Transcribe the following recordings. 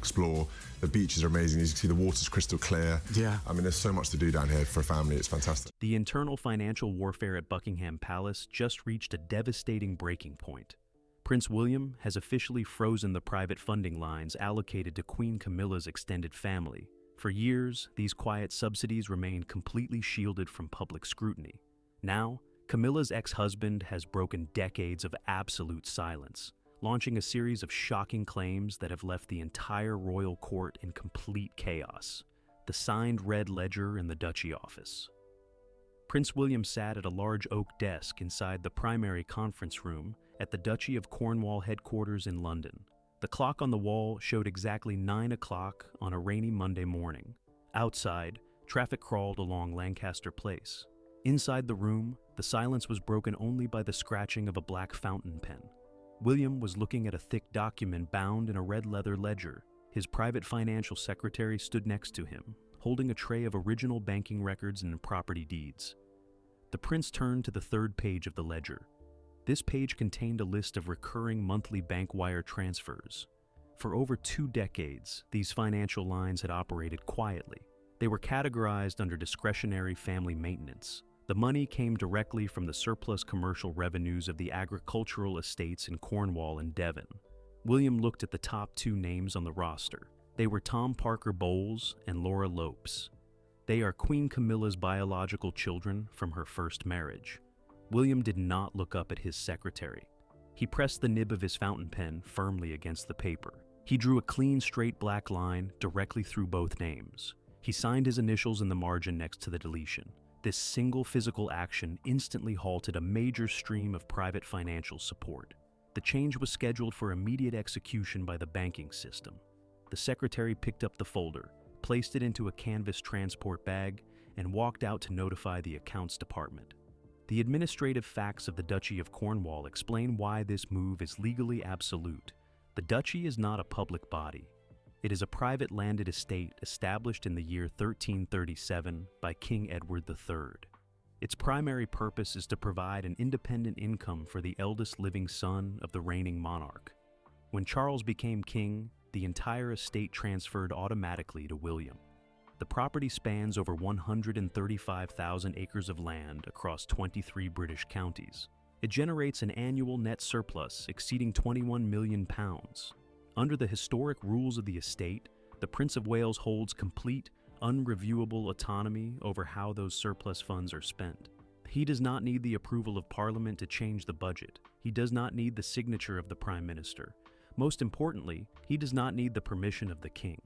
explore. The beaches are amazing. You can see the water's crystal clear. Yeah. I mean, there's so much to do down here for a family. It's fantastic. The internal financial warfare at Buckingham Palace just reached a devastating breaking point. Prince William has officially frozen the private funding lines allocated to Queen Camilla's extended family. For years, these quiet subsidies remained completely shielded from public scrutiny. Now, Camilla's ex-husband has broken decades of absolute silence, launching a series of shocking claims that have left the entire royal court in complete chaos. The signed red ledger in the Duchy office. Prince William sat at a large oak desk inside the primary conference room at the Duchy of Cornwall headquarters in London. The clock on the wall showed exactly 9 o'clock on a rainy Monday morning. Outside, traffic crawled along Lancaster Place. Inside the room, the silence was broken only by the scratching of a black fountain pen. William was looking at a thick document bound in a red leather ledger. His private financial secretary stood next to him, holding a tray of original banking records and property deeds. The prince turned to the third page of the ledger. This page contained a list of recurring monthly bank wire transfers. For over 2 decades, these financial lines had operated quietly. They were categorized under discretionary family maintenance. The money came directly from the surplus commercial revenues of the agricultural estates in Cornwall and Devon. William looked at the top 2 names on the roster. They were Tom Parker Bowles and Laura Lopes. They are Queen Camilla's biological children from her first marriage. William did not look up at his secretary. He pressed the nib of his fountain pen firmly against the paper. He drew a clean, straight black line directly through both names. He signed his initials in the margin next to the deletion. This single physical action instantly halted a major stream of private financial support. The change was scheduled for immediate execution by the banking system. The secretary picked up the folder, placed it into a canvas transport bag, and walked out to notify the accounts department. The administrative facts of the Duchy of Cornwall explain why this move is legally absolute. The duchy is not a public body. It is a private landed estate established in the year 1337 by King Edward III. Its primary purpose is to provide an independent income for the eldest living son of the reigning monarch. When Charles became king, the entire estate transferred automatically to William. The property spans over 135,000 acres of land across 23 British counties. It generates an annual net surplus exceeding £21 million. Under the historic rules of the estate, the Prince of Wales holds complete, unreviewable autonomy over how those surplus funds are spent. He does not need the approval of Parliament to change the budget. He does not need the signature of the Prime Minister. Most importantly, he does not need the permission of the King.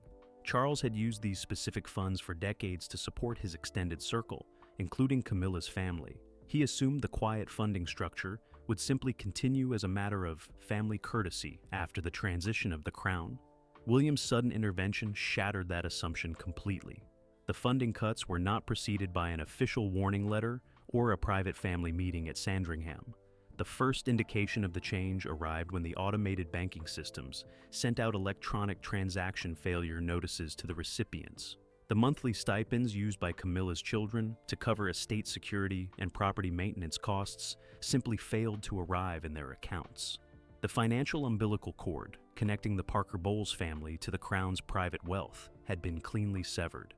Charles had used these specific funds for decades to support his extended circle, including Camilla's family. He assumed the quiet funding structure would simply continue as a matter of family courtesy after the transition of the crown. William's sudden intervention shattered that assumption completely. The funding cuts were not preceded by an official warning letter or a private family meeting at Sandringham. The first indication of the change arrived when the automated banking systems sent out electronic transaction failure notices to the recipients. The monthly stipends used by Camilla's children to cover estate security and property maintenance costs simply failed to arrive in their accounts. The financial umbilical cord connecting the Parker Bowles family to the Crown's private wealth had been cleanly severed.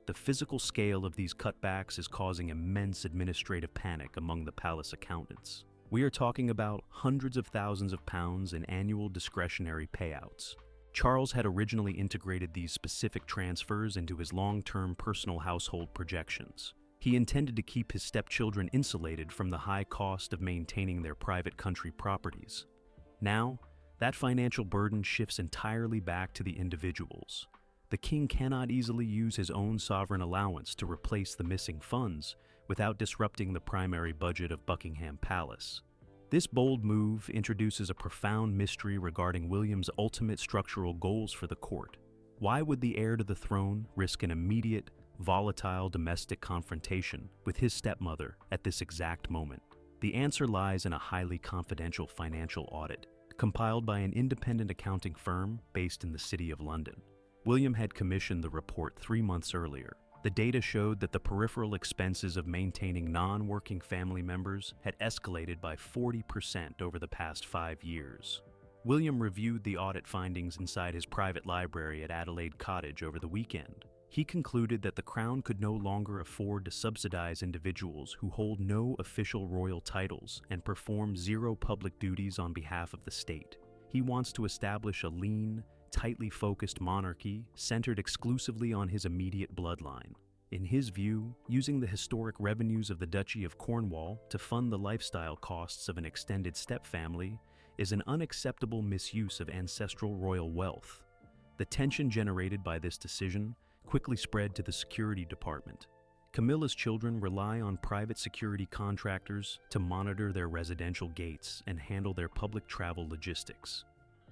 The physical scale of these cutbacks is causing immense administrative panic among the palace accountants. We are talking about hundreds of thousands of pounds in annual discretionary payouts. Charles had originally integrated these specific transfers into his long-term personal household projections. He intended to keep his stepchildren insulated from the high cost of maintaining their private country properties. Now, that financial burden shifts entirely back to the individuals. The king cannot easily use his own sovereign allowance to replace the missing funds without disrupting the primary budget of Buckingham Palace. This bold move introduces a profound mystery regarding William's ultimate structural goals for the court. Why would the heir to the throne risk an immediate, volatile domestic confrontation with his stepmother at this exact moment? The answer lies in a highly confidential financial audit, compiled by an independent accounting firm based in the City of London. William had commissioned the report 3 months earlier. The data showed that the peripheral expenses of maintaining non-working family members had escalated by 40% over the past 5 years. William reviewed the audit findings inside his private library at Adelaide Cottage over the weekend. He concluded that the Crown could no longer afford to subsidize individuals who hold no official royal titles and perform zero public duties on behalf of the state. He wants to establish a lean, tightly focused monarchy centered exclusively on his immediate bloodline. In his view, using the historic revenues of the Duchy of Cornwall to fund the lifestyle costs of an extended stepfamily is an unacceptable misuse of ancestral royal wealth. The tension generated by this decision quickly spread to the security department. Camilla's children rely on private security contractors to monitor their residential gates and handle their public travel logistics.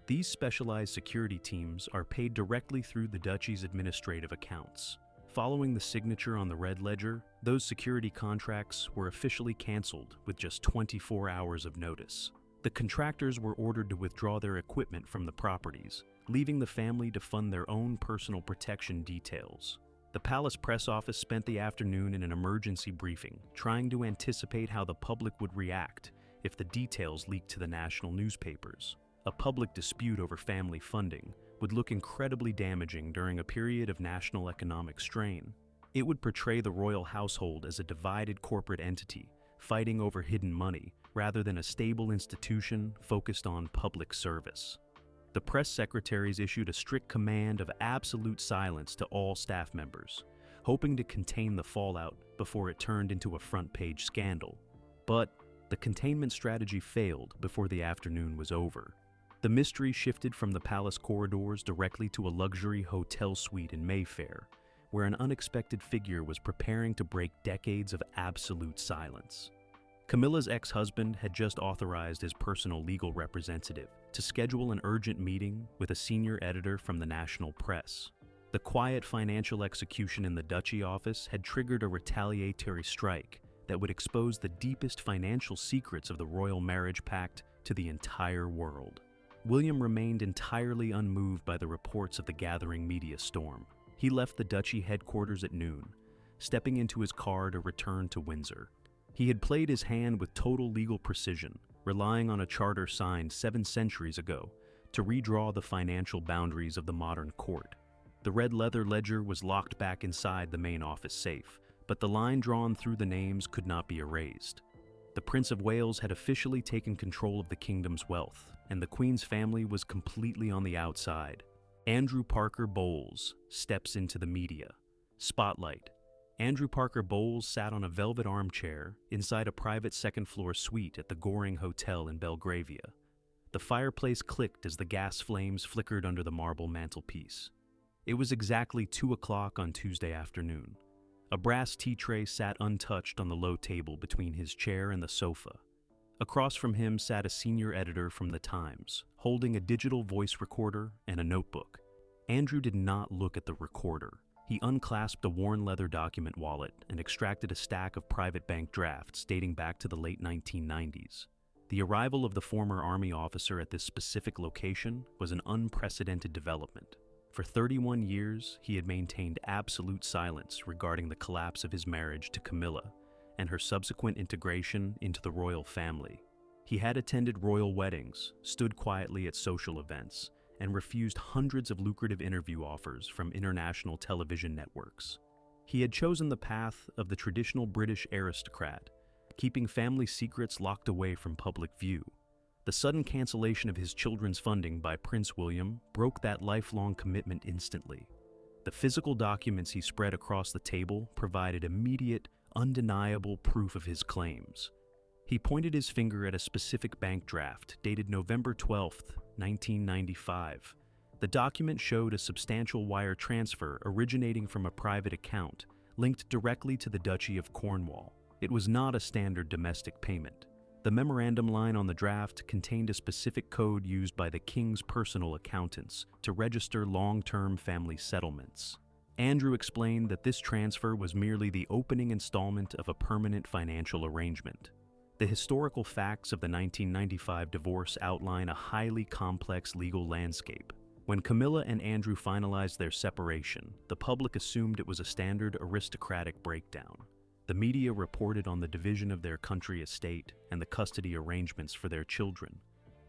These specialized security teams are paid directly through the duchy's administrative accounts. Following the signature on the Red Ledger, those security contracts were officially canceled with just 24 hours of notice. The contractors were ordered to withdraw their equipment from the properties, leaving the family to fund their own personal protection details. The palace press office spent the afternoon in an emergency briefing, trying to anticipate how the public would react if the details leaked to the national newspapers. A public dispute over family funding would look incredibly damaging during a period of national economic strain. It would portray the royal household as a divided corporate entity, fighting over hidden money, rather than a stable institution focused on public service. The press secretaries issued a strict command of absolute silence to all staff members, hoping to contain the fallout before it turned into a front-page scandal. But the containment strategy failed before the afternoon was over. The mystery shifted from the palace corridors directly to a luxury hotel suite in Mayfair, where an unexpected figure was preparing to break decades of absolute silence. Camilla's ex-husband had just authorized his personal legal representative to schedule an urgent meeting with a senior editor from the national press. The quiet financial execution in the Duchy office had triggered a retaliatory strike that would expose the deepest financial secrets of the royal marriage pact to the entire world. William remained entirely unmoved by the reports of the gathering media storm. He left the Duchy headquarters at noon, stepping into his car to return to Windsor. He had played his hand with total legal precision, relying on a charter signed 7 centuries ago to redraw the financial boundaries of the modern court. The red leather ledger was locked back inside the main office safe, but the line drawn through the names could not be erased. The Prince of Wales had officially taken control of the kingdom's wealth, and the Queen's family was completely on the outside. Andrew Parker Bowles steps into the media. Spotlight. Andrew Parker Bowles sat on a velvet armchair inside a private second-floor suite at the Goring Hotel in Belgravia. The fireplace clicked as the gas flames flickered under the marble mantelpiece. It was exactly 2 o'clock on Tuesday afternoon. A brass tea tray sat untouched on the low table between his chair and the sofa. Across from him sat a senior editor from The Times, holding a digital voice recorder and a notebook. Andrew did not look at the recorder. He unclasped a worn leather document wallet and extracted a stack of private bank drafts dating back to the late 1990s. The arrival of the former Army officer at this specific location was an unprecedented development. For 31 years, he had maintained absolute silence regarding the collapse of his marriage to Camilla and her subsequent integration into the royal family. He had attended royal weddings, stood quietly at social events, and refused hundreds of lucrative interview offers from international television networks. He had chosen the path of the traditional British aristocrat, keeping family secrets locked away from public view. The sudden cancellation of his children's funding by Prince William broke that lifelong commitment instantly. The physical documents he spread across the table provided immediate, undeniable proof of his claims. He pointed his finger at a specific bank draft dated November 12, 1995. The document showed a substantial wire transfer originating from a private account linked directly to the Duchy of Cornwall. It was not a standard domestic payment. The memorandum line on the draft contained a specific code used by the king's personal accountants to register long-term family settlements. Andrew explained that this transfer was merely the opening installment of a permanent financial arrangement. The historical facts of the 1995 divorce outline a highly complex legal landscape. When Camilla and Andrew finalized their separation, the public assumed it was a standard aristocratic breakdown. The media reported on the division of their country estate and the custody arrangements for their children.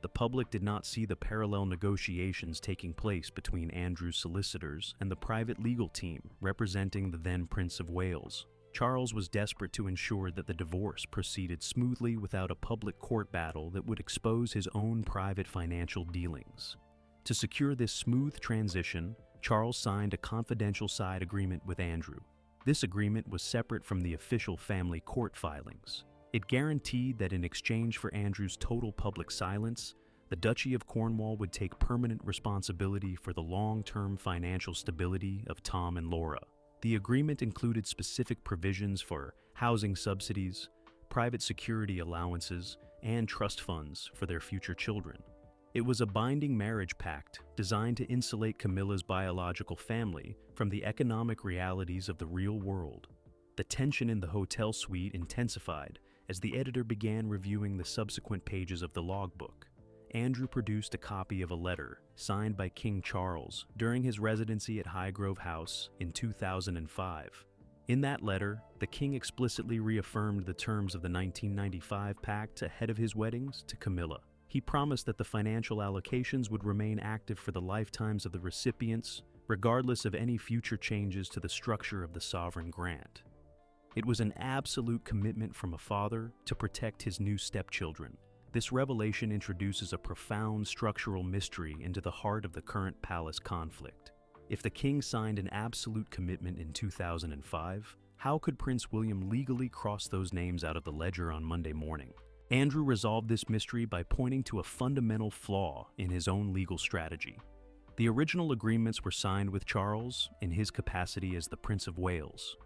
the public did not see the parallel negotiations taking place between Andrew's solicitors and the private legal team representing the then Prince of Wales. Charles was desperate to ensure that the divorce proceeded smoothly without a public court battle that would expose his own private financial dealings. To secure this smooth transition, Charles signed a confidential side agreement with Andrew. This agreement was separate from the official family court filings. It guaranteed that in exchange for Andrew's total public silence, the Duchy of Cornwall would take permanent responsibility for the long-term financial stability of Tom and Laura. The agreement included specific provisions for housing subsidies, private security allowances, and trust funds for their future children. It was a binding marriage pact designed to insulate Camilla's biological family from the economic realities of the real world. The tension in the hotel suite intensified as the editor began reviewing the subsequent pages of the logbook. Andrew produced a copy of a letter signed by King Charles during his residency at Highgrove House in 2005. In that letter, the king explicitly reaffirmed the terms of the 1995 pact ahead of his weddings to Camilla. He promised that the financial allocations would remain active for the lifetimes of the recipients, regardless of any future changes to the structure of the sovereign grant. It was an absolute commitment from a father to protect his new stepchildren. This revelation introduces a profound structural mystery into the heart of the current palace conflict. If the king signed an absolute commitment in 2005, how could Prince William legally cross those names out of the ledger on Monday morning? Andrew resolved this mystery by pointing to a fundamental flaw in his own legal strategy. The original agreements were signed with Charles in his capacity as the Prince of Wales.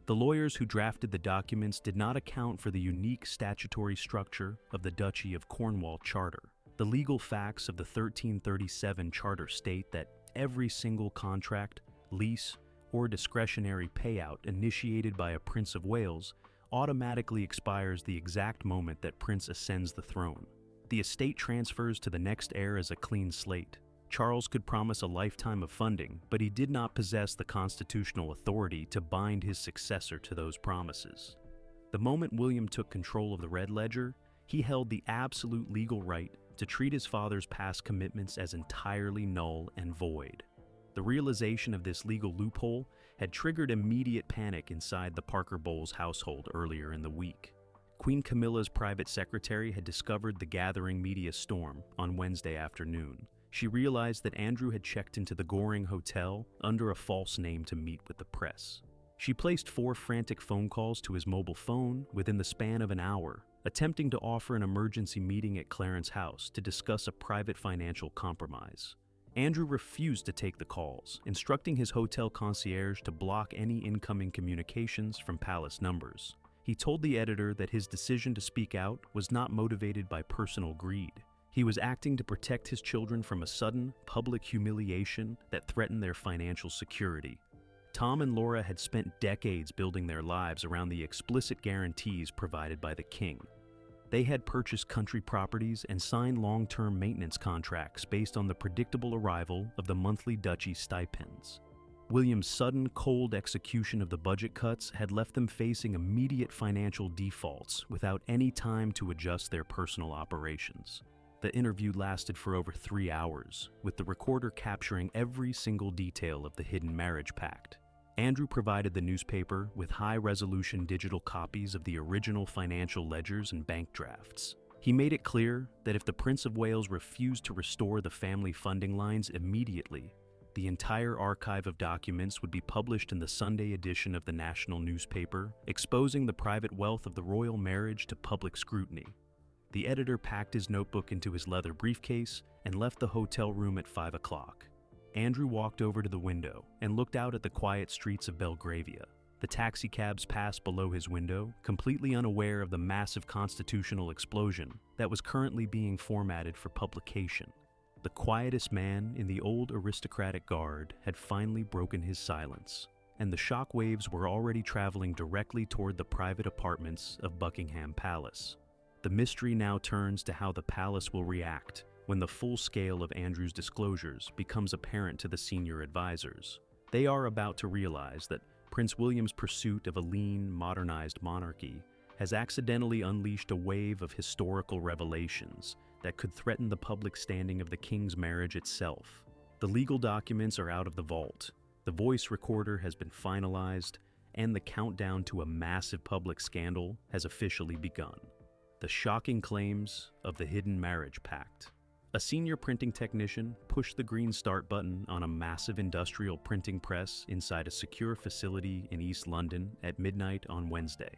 The lawyers who drafted the documents did not account for the unique statutory structure of the Duchy of Cornwall Charter. The legal facts of the 1337 Charter state that every single contract, lease, or discretionary payout initiated by a Prince of Wales automatically expires the exact moment that Prince ascends the throne. The estate transfers to the next heir as a clean slate. Charles could promise a lifetime of funding, but he did not possess the constitutional authority to bind his successor to those promises. The moment William took control of the Red Ledger, he held the absolute legal right to treat his father's past commitments as entirely null and void. The realization of this legal loophole had triggered immediate panic inside the Parker Bowles household earlier in the week. Queen Camilla's private secretary had discovered the gathering media storm on Wednesday afternoon. She realized that Andrew had checked into the Goring Hotel under a false name to meet with the press. She placed 4 frantic phone calls to his mobile phone within the span of an hour, attempting to offer an emergency meeting at Clarence House to discuss a private financial compromise. Andrew refused to take the calls, instructing his hotel concierge to block any incoming communications from palace numbers. He told the editor that his decision to speak out was not motivated by personal greed. He was acting to protect his children from a sudden, public humiliation that threatened their financial security. Tom and Laura had spent decades building their lives around the explicit guarantees provided by the king. They had purchased country properties and signed long-term maintenance contracts based on the predictable arrival of the monthly duchy stipends. William's sudden, cold execution of the budget cuts had left them facing immediate financial defaults without any time to adjust their personal operations. The interview lasted for over 3 hours, with the recorder capturing every single detail of the hidden marriage pact. Andrew provided the newspaper with high-resolution digital copies of the original financial ledgers and bank drafts. He made it clear that if the Prince of Wales refused to restore the family funding lines immediately, the entire archive of documents would be published in the Sunday edition of the national newspaper, exposing the private wealth of the royal marriage to public scrutiny. The editor packed his notebook into his leather briefcase and left the hotel room at 5 o'clock. Andrew walked over to the window and looked out at the quiet streets of Belgravia. The taxicabs passed below his window, completely unaware of the massive constitutional explosion that was currently being formatted for publication. The quietest man in the old aristocratic guard had finally broken his silence, and the shock waves were already traveling directly toward the private apartments of Buckingham Palace. The mystery now turns to how the palace will react when the full scale of Andrew's disclosures becomes apparent to the senior advisors. They are about to realize that Prince William's pursuit of a lean, modernized monarchy has accidentally unleashed a wave of historical revelations that could threaten the public standing of the king's marriage itself. The legal documents are out of the vault, the voice recorder has been finalized, and the countdown to a massive public scandal has officially begun. The shocking claims of the hidden marriage pact. A senior printing technician pushed the green start button on a massive industrial printing press inside a secure facility in East London at midnight on Wednesday.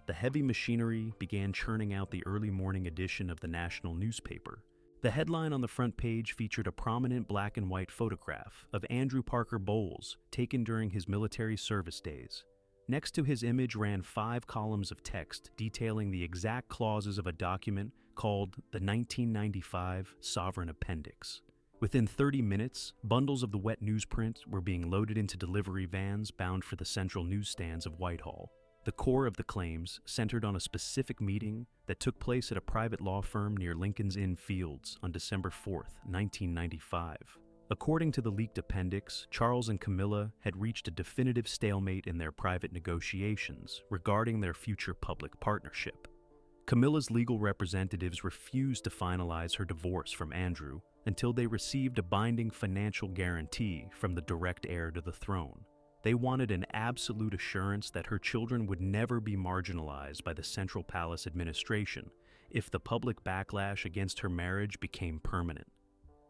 The heavy machinery began churning out the early morning edition of the national newspaper. The headline on the front page featured a prominent black and white photograph of Andrew Parker Bowles taken during his military service days. Next to his image ran 5 columns of text detailing the exact clauses of a document called the 1995 Sovereign Appendix. Within 30 minutes, bundles of the wet newsprint were being loaded into delivery vans bound for the central newsstands of Whitehall. The core of the claims centered on a specific meeting that took place at a private law firm near Lincoln's Inn Fields on December 4, 1995. According to the leaked appendix, Charles and Camilla had reached a definitive stalemate in their private negotiations regarding their future public partnership. Camilla's legal representatives refused to finalize her divorce from Andrew until they received a binding financial guarantee from the direct heir to the throne. They wanted an absolute assurance that her children would never be marginalized by the Central Palace administration if the public backlash against her marriage became permanent.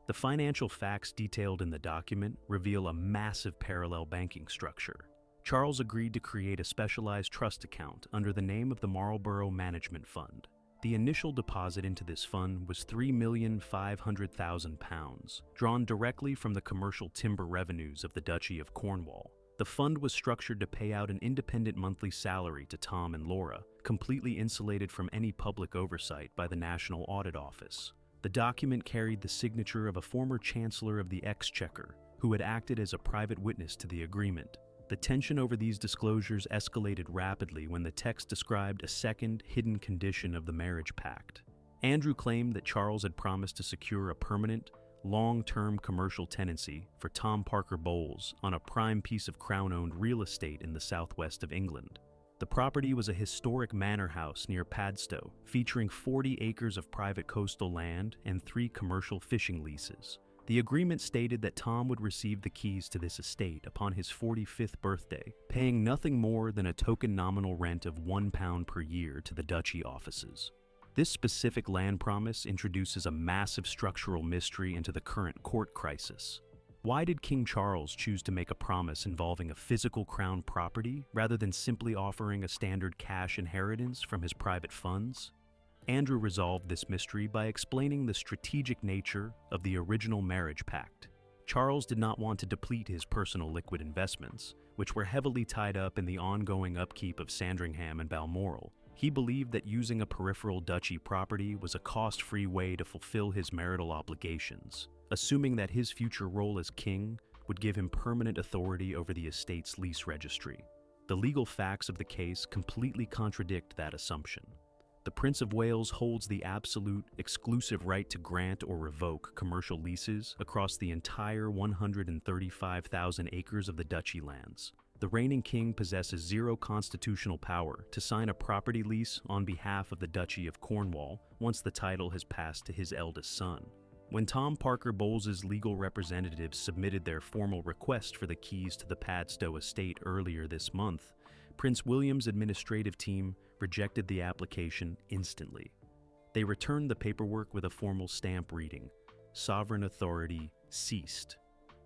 The financial facts detailed in the document reveal a massive parallel banking structure. Charles agreed to create a specialized trust account under the name of the Marlborough Management Fund. The initial deposit into this fund was £3,500,000, drawn directly from the commercial timber revenues of the Duchy of Cornwall. The fund was structured to pay out an independent monthly salary to Tom and Laura, completely insulated from any public oversight by the National Audit Office. The document carried the signature of a former Chancellor of the Exchequer, who had acted as a private witness to the agreement. The tension over these disclosures escalated rapidly when the text described a second, hidden condition of the marriage pact. Andrew claimed that Charles had promised to secure a permanent, long-term commercial tenancy for Tom Parker Bowles on a prime piece of Crown-owned real estate in the southwest of England. The property was a historic manor house near Padstow, featuring 40 acres of private coastal land and 3 commercial fishing leases. The agreement stated that Tom would receive the keys to this estate upon his 45th birthday, paying nothing more than a token nominal rent of £1 per year to the duchy offices. This specific land promise introduces a massive structural mystery into the current court crisis. Why did King Charles choose to make a promise involving a physical crown property rather than simply offering a standard cash inheritance from his private funds? Andrew resolved this mystery by explaining the strategic nature of the original marriage pact. Charles did not want to deplete his personal liquid investments, which were heavily tied up in the ongoing upkeep of Sandringham and Balmoral. He believed that using a peripheral duchy property was a cost-free way to fulfill his marital obligations, assuming that his future role as king would give him permanent authority over the estate's lease registry. The legal facts of the case completely contradict that assumption. The Prince of Wales holds the absolute, exclusive right to grant or revoke commercial leases across the entire 135,000 acres of the duchy lands. The reigning king possesses zero constitutional power to sign a property lease on behalf of the Duchy of Cornwall once the title has passed to his eldest son. When Tom Parker Bowles' legal representatives submitted their formal request for the keys to the Padstow estate earlier this month, Prince William's administrative team rejected the application instantly. They returned the paperwork with a formal stamp reading, "Sovereign authority ceased."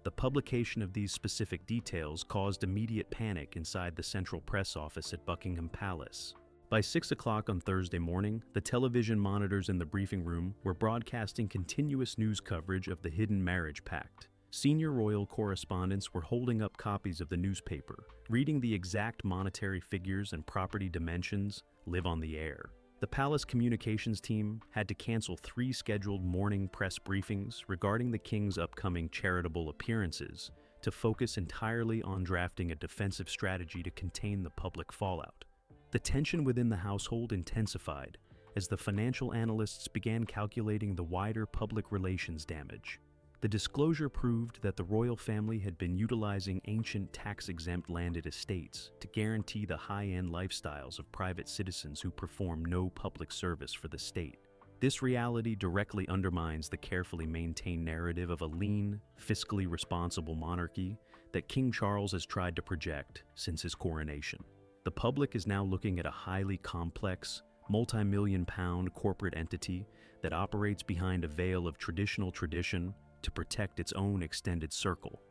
The publication of these specific details caused immediate panic inside the central press office at Buckingham Palace. By 6 o'clock on Thursday morning, the television monitors in the briefing room were broadcasting continuous news coverage of the hidden marriage pact. Senior royal correspondents were holding up copies of the newspaper, reading the exact monetary figures and property dimensions live on the air. The palace communications team had to cancel 3 scheduled morning press briefings regarding the king's upcoming charitable appearances to focus entirely on drafting a defensive strategy to contain the public fallout. The tension within the household intensified as the financial analysts began calculating the wider public relations damage. The disclosure proved that the royal family had been utilizing ancient tax-exempt landed estates to guarantee the high-end lifestyles of private citizens who perform no public service for the state. This reality directly undermines the carefully maintained narrative of a lean, fiscally responsible monarchy that King Charles has tried to project since his coronation. The public is now looking at a highly complex, multi-million-pound corporate entity that operates behind a veil of traditional tradition to protect its own extended circle.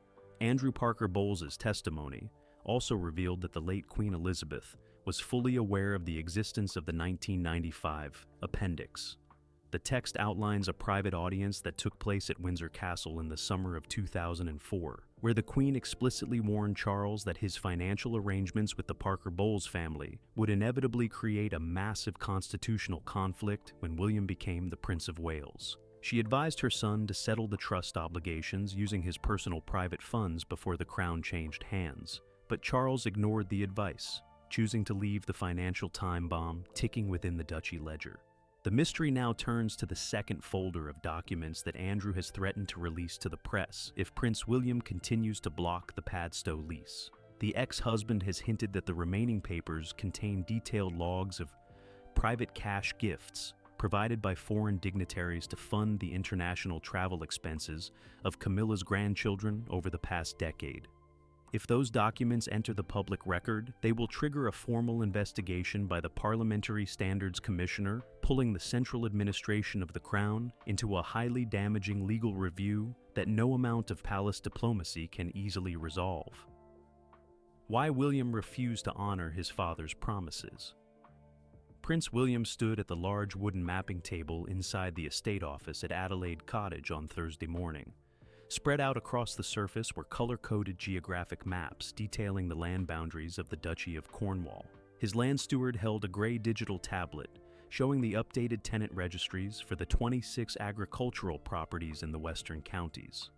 Andrew Parker Bowles's testimony also revealed that the late Queen Elizabeth was fully aware of the existence of the 1995 Appendix. The text outlines a private audience that took place at Windsor Castle in the summer of 2004, where the Queen explicitly warned Charles that his financial arrangements with the Parker Bowles family would inevitably create a massive constitutional conflict when William became the Prince of Wales. She advised her son to settle the trust obligations using his personal private funds before the crown changed hands, but Charles ignored the advice, choosing to leave the financial time bomb ticking within the duchy ledger. The mystery now turns to the second folder of documents that Andrew has threatened to release to the press if Prince William continues to block the Padstow lease. The ex-husband has hinted that the remaining papers contain detailed logs of private cash gifts provided by foreign dignitaries to fund the international travel expenses of Camilla's grandchildren over the past decade. If those documents enter the public record, they will trigger a formal investigation by the Parliamentary Standards Commissioner, pulling the central administration of the Crown into a highly damaging legal review that no amount of palace diplomacy can easily resolve. Why William refused to honor his father's promises. Prince William stood at the large wooden mapping table inside the estate office at Adelaide Cottage on Thursday morning. Spread out across the surface were color-coded geographic maps detailing the land boundaries of the Duchy of Cornwall. His land steward held a gray digital tablet showing the updated tenant registries for the 26 agricultural properties in the western counties.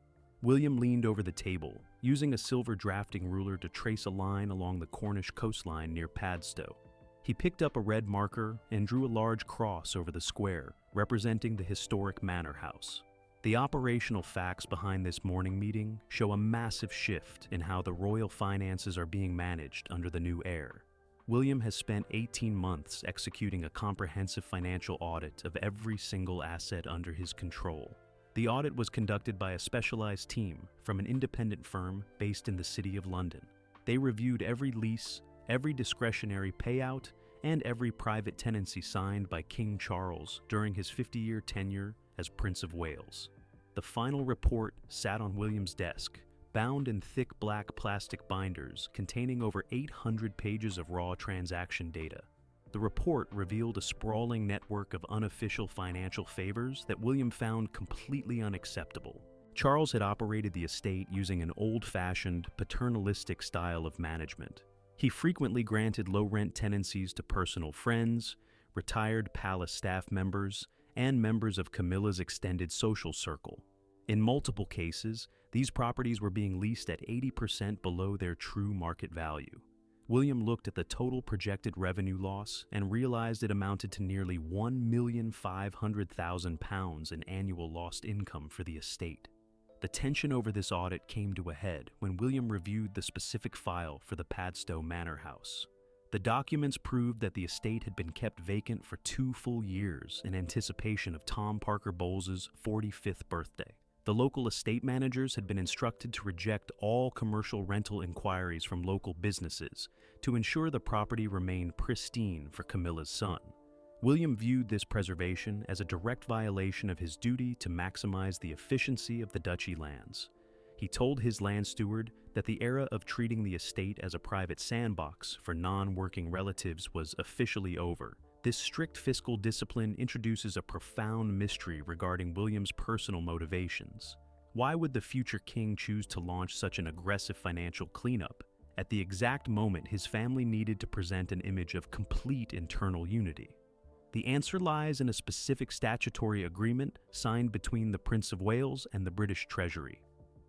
William leaned over the table, using a silver drafting ruler to trace a line along the Cornish coastline near Padstow. He picked up a red marker and drew a large cross over the square, representing the historic manor house. The operational facts behind this morning meeting show a massive shift in how the royal finances are being managed under the new heir. William has spent 18 months executing a comprehensive financial audit of every single asset under his control. The audit was conducted by a specialized team from an independent firm based in the City of London. They reviewed every lease, every discretionary payout, and every private tenancy signed by King Charles during his 50-year tenure as Prince of Wales. The final report sat on William's desk, bound in thick black plastic binders containing over 800 pages of raw transaction data. The report revealed a sprawling network of unofficial financial favors that William found completely unacceptable. Charles had operated the estate using an old-fashioned, paternalistic style of management. He frequently granted low-rent tenancies to personal friends, retired palace staff members, and members of Camilla's extended social circle. In multiple cases, these properties were being leased at 80% below their true market value. William looked at the total projected revenue loss and realized it amounted to nearly £1,500,000 in annual lost income for the estate. The tension over this audit came to a head when William reviewed the specific file for the Padstow Manor House. The documents proved that the estate had been kept vacant for 2 full years in anticipation of Tom Parker Bowles' 45th birthday. The local estate managers had been instructed to reject all commercial rental inquiries from local businesses to ensure the property remained pristine for Camilla's son. William viewed this preservation as a direct violation of his duty to maximize the efficiency of the duchy lands. He told his land steward that the era of treating the estate as a private sandbox for non-working relatives was officially over. This strict fiscal discipline introduces a profound mystery regarding William's personal motivations. Why would the future king choose to launch such an aggressive financial cleanup at the exact moment his family needed to present an image of complete internal unity? The answer lies in a specific statutory agreement signed between the Prince of Wales and the British Treasury.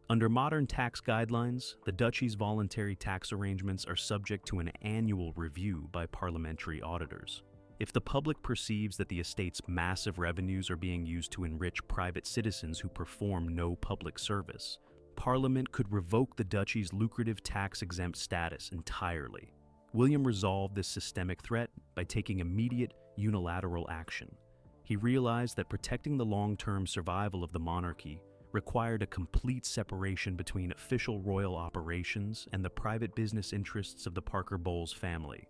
Under modern tax guidelines, the duchy's voluntary tax arrangements are subject to an annual review by parliamentary auditors. If the public perceives that the estate's massive revenues are being used to enrich private citizens who perform no public service, Parliament could revoke the duchy's lucrative tax-exempt status entirely. William resolved this systemic threat by taking immediate, unilateral action. He realized that protecting the long-term survival of the monarchy required a complete separation between official royal operations and the private business interests of the Parker Bowles family.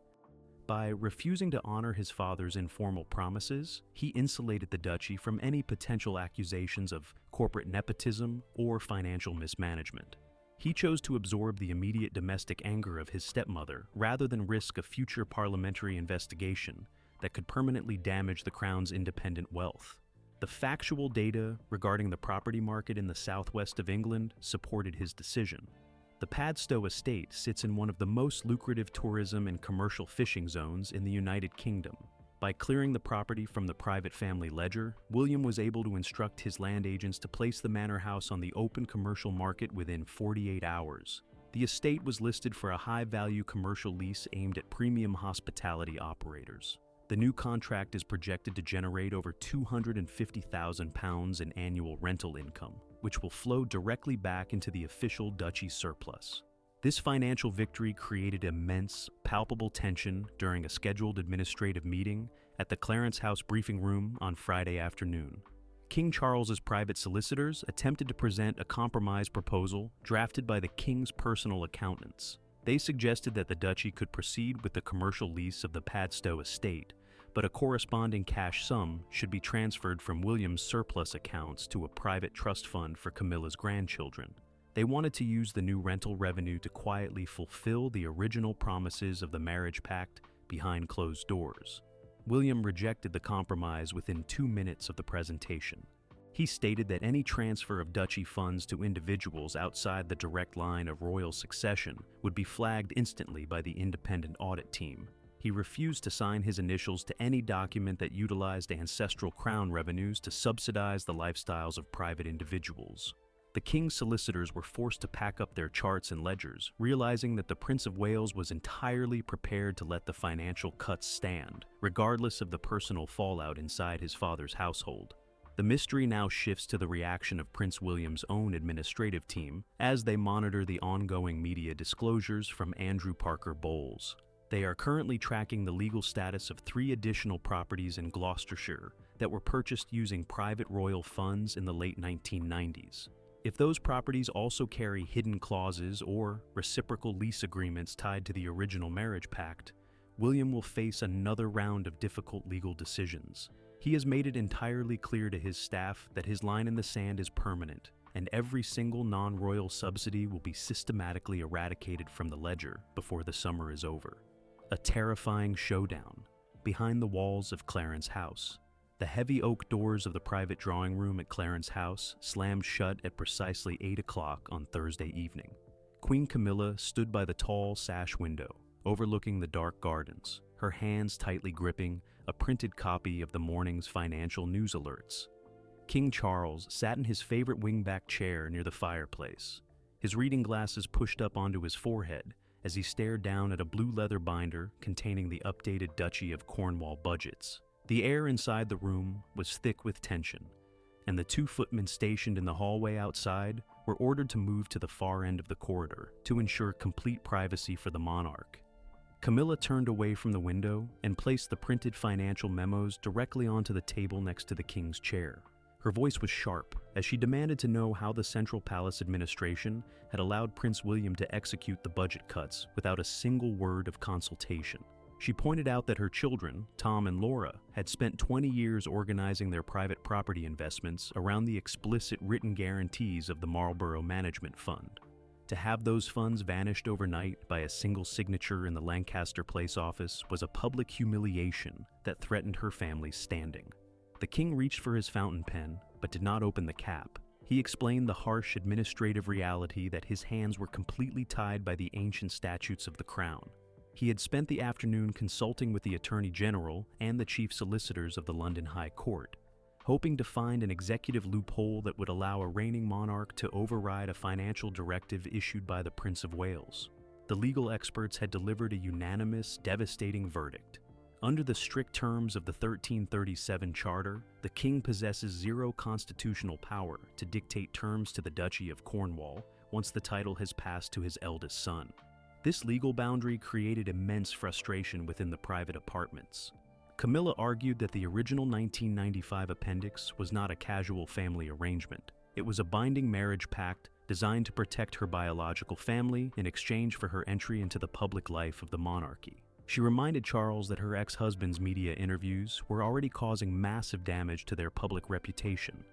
By refusing to honor his father's informal promises, he insulated the duchy from any potential accusations of corporate nepotism or financial mismanagement. He chose to absorb the immediate domestic anger of his stepmother rather than risk a future parliamentary investigation that could permanently damage the crown's independent wealth. The factual data regarding the property market in the southwest of England supported his decision. The Padstow estate sits in one of the most lucrative tourism and commercial fishing zones in the United Kingdom. By clearing the property from the private family ledger, William was able to instruct his land agents to place the manor house on the open commercial market within 48 hours. The estate was listed for a high-value commercial lease aimed at premium hospitality operators. The new contract is projected to generate over £250,000 in annual rental income, which will flow directly back into the official duchy surplus. This financial victory created immense, palpable tension during a scheduled administrative meeting at the Clarence House briefing room on Friday afternoon. King Charles's private solicitors attempted to present a compromise proposal drafted by the king's personal accountants. They suggested that the duchy could proceed with the commercial lease of the Padstow estate, but a corresponding cash sum should be transferred from William's surplus accounts to a private trust fund for Camilla's grandchildren. They wanted to use the new rental revenue to quietly fulfill the original promises of the marriage pact behind closed doors. William rejected the compromise within 2 minutes of the presentation. He stated that any transfer of duchy funds to individuals outside the direct line of royal succession would be flagged instantly by the independent audit team. He refused to sign his initials to any document that utilized ancestral crown revenues to subsidize the lifestyles of private individuals. The king's solicitors were forced to pack up their charts and ledgers, realizing that the Prince of Wales was entirely prepared to let the financial cuts stand, regardless of the personal fallout inside his father's household. The mystery now shifts to the reaction of Prince William's own administrative team as they monitor the ongoing media disclosures from Andrew Parker Bowles. They are currently tracking the legal status of 3 additional properties in Gloucestershire that were purchased using private royal funds in the late 1990s. If those properties also carry hidden clauses or reciprocal lease agreements tied to the original marriage pact, William will face another round of difficult legal decisions. He has made it entirely clear to his staff that his line in the sand is permanent, and every single non-royal subsidy will be systematically eradicated from the ledger before the summer is over. A terrifying showdown behind the walls of Clarence House. The heavy oak doors of the private drawing room at Clarence House slammed shut at precisely 8 o'clock on Thursday evening. Queen Camilla stood by the tall sash window, overlooking the dark gardens, her hands tightly gripping a printed copy of the morning's financial news alerts. King Charles sat in his favorite wingback chair near the fireplace, his reading glasses pushed up onto his forehead as he stared down at a blue leather binder containing the updated Duchy of Cornwall budgets. The air inside the room was thick with tension, and the 2 footmen stationed in the hallway outside were ordered to move to the far end of the corridor to ensure complete privacy for the monarch. Camilla turned away from the window and placed the printed financial memos directly onto the table next to the king's chair. Her voice was sharp as she demanded to know how the Central Palace administration had allowed Prince William to execute the budget cuts without a single word of consultation. She pointed out that her children, Tom and Laura, had spent 20 years organizing their private property investments around the explicit written guarantees of the Marlborough Management Fund. To have those funds vanished overnight by a single signature in the Lancaster Place office was a public humiliation that threatened her family's standing. The king reached for his fountain pen, but did not open the cap. He explained the harsh administrative reality that his hands were completely tied by the ancient statutes of the crown. He had spent the afternoon consulting with the Attorney General and the Chief Solicitors of the London High Court, hoping to find an executive loophole that would allow a reigning monarch to override a financial directive issued by the Prince of Wales. The legal experts had delivered a unanimous, devastating verdict. Under the strict terms of the 1337 Charter, the king possesses 0 constitutional power to dictate terms to the Duchy of Cornwall once the title has passed to his eldest son. This legal boundary created immense frustration within the private apartments. Camilla argued that the original 1995 appendix was not a casual family arrangement. It was a binding marriage pact designed to protect her biological family in exchange for her entry into the public life of the monarchy. She reminded Charles that her ex-husband's media interviews were already causing massive damage to their public reputation,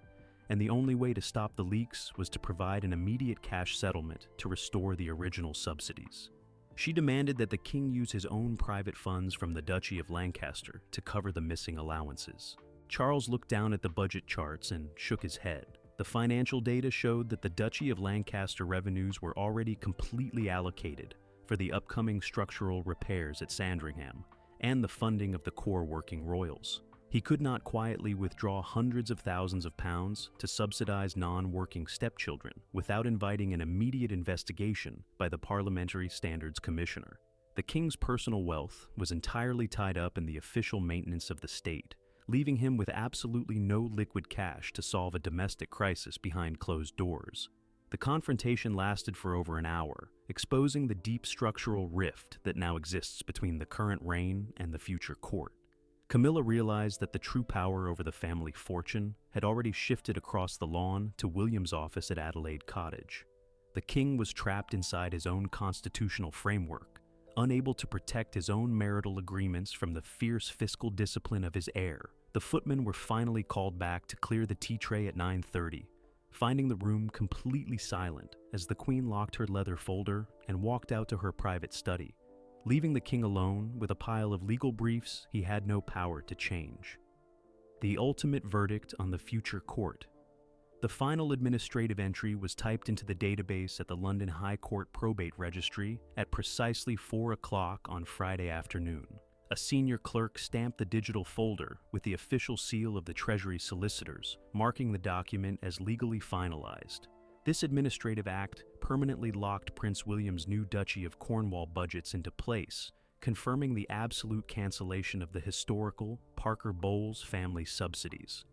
and the only way to stop the leaks was to provide an immediate cash settlement to restore the original subsidies. She demanded that the king use his own private funds from the Duchy of Lancaster to cover the missing allowances. Charles looked down at the budget charts and shook his head. The financial data showed that the Duchy of Lancaster revenues were already completely allocated for the upcoming structural repairs at Sandringham and the funding of the core working royals. He could not quietly withdraw hundreds of thousands of pounds to subsidize non-working stepchildren without inviting an immediate investigation by the Parliamentary Standards Commissioner. The king's personal wealth was entirely tied up in the official maintenance of the state, leaving him with absolutely no liquid cash to solve a domestic crisis behind closed doors. The confrontation lasted for over an hour, exposing the deep structural rift that now exists between the current reign and the future court. Camilla realized that the true power over the family fortune had already shifted across the lawn to William's office at Adelaide Cottage. The king was trapped inside his own constitutional framework, unable to protect his own marital agreements from the fierce fiscal discipline of his heir. The footmen were finally called back to clear the tea tray at 9:30, finding the room completely silent as the queen locked her leather folder and walked out to her private study, leaving the king alone with a pile of legal briefs he had no power to change. The ultimate verdict on the future court. The final administrative entry was typed into the database at the London High Court Probate Registry at precisely 4 o'clock on Friday afternoon. A senior clerk stamped the digital folder with the official seal of the Treasury solicitors, marking the document as legally finalized. This administrative act permanently locked Prince William's new Duchy of Cornwall budgets into place, confirming the absolute cancellation of the historical Parker Bowles family subsidies.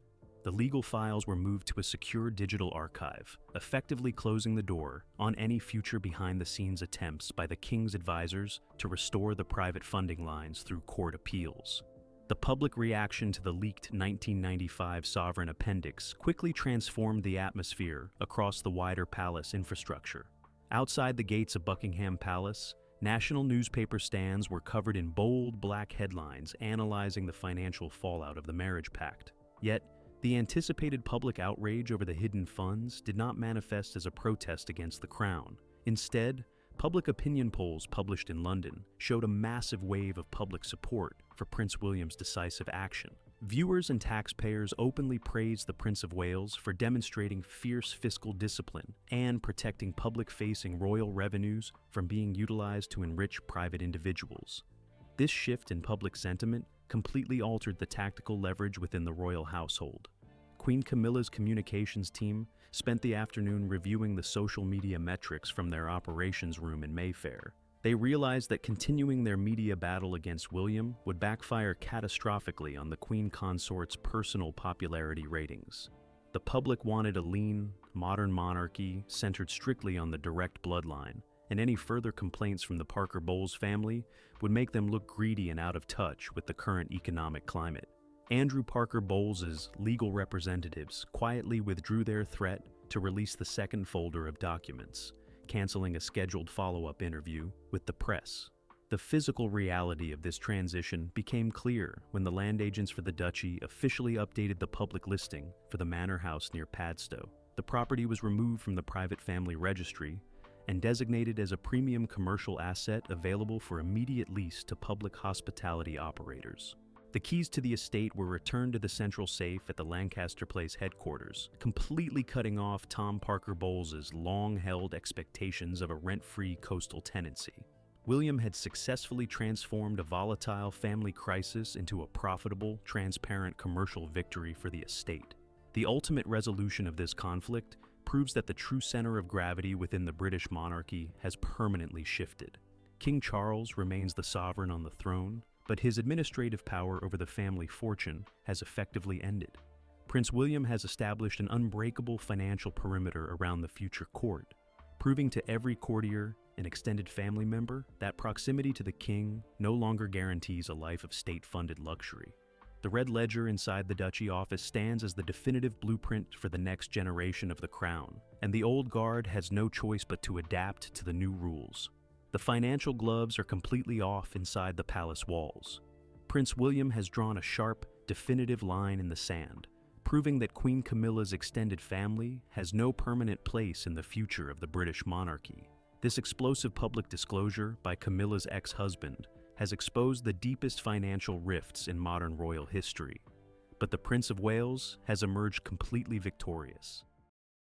The legal files were moved to a secure digital archive, effectively closing the door on any future behind-the-scenes attempts by the king's advisors to restore the private funding lines through court appeals. The public reaction to the leaked 1995 sovereign appendix quickly transformed the atmosphere across the wider palace infrastructure. Outside the gates of Buckingham Palace, national newspaper stands were covered in bold black headlines analyzing the financial fallout of the marriage pact. Yet, the anticipated public outrage over the hidden funds did not manifest as a protest against the crown. Instead, public opinion polls published in London showed a massive wave of public support for Prince William's decisive action. Viewers and taxpayers openly praised the Prince of Wales for demonstrating fierce fiscal discipline and protecting public-facing royal revenues from being utilized to enrich private individuals. This shift in public sentiment completely altered the tactical leverage within the royal household. Queen Camilla's communications team spent the afternoon reviewing the social media metrics from their operations room in Mayfair. They realized that continuing their media battle against William would backfire catastrophically on the Queen Consort's personal popularity ratings. The public wanted a lean, modern monarchy centered strictly on the direct bloodline, and any further complaints from the Parker Bowles family would make them look greedy and out of touch with the current economic climate. Andrew Parker Bowles's legal representatives quietly withdrew their threat to release the second folder of documents, canceling a scheduled follow-up interview with the press. The physical reality of this transition became clear when the land agents for the duchy officially updated the public listing for the manor house near Padstow. The property was removed from the private family registry and designated as a premium commercial asset available for immediate lease to public hospitality operators. The keys to the estate were returned to the central safe at the Lancaster Place headquarters, completely cutting off Tom Parker Bowles's long-held expectations of a rent-free coastal tenancy. William had successfully transformed a volatile family crisis into a profitable, transparent commercial victory for the estate. The ultimate resolution of this conflict proves that the true center of gravity within the British monarchy has permanently shifted. King Charles remains the sovereign on the throne, but his administrative power over the family fortune has effectively ended. Prince William has established an unbreakable financial perimeter around the future court, proving to every courtier and extended family member that proximity to the king no longer guarantees a life of state-funded luxury. The red ledger inside the duchy office stands as the definitive blueprint for the next generation of the crown, and the old guard has no choice but to adapt to the new rules. The financial gloves are completely off inside the palace walls. Prince William has drawn a sharp, definitive line in the sand, proving that Queen Camilla's extended family has no permanent place in the future of the British monarchy. This explosive public disclosure by Camilla's ex-husband has exposed the deepest financial rifts in modern royal history. But the Prince of Wales has emerged completely victorious.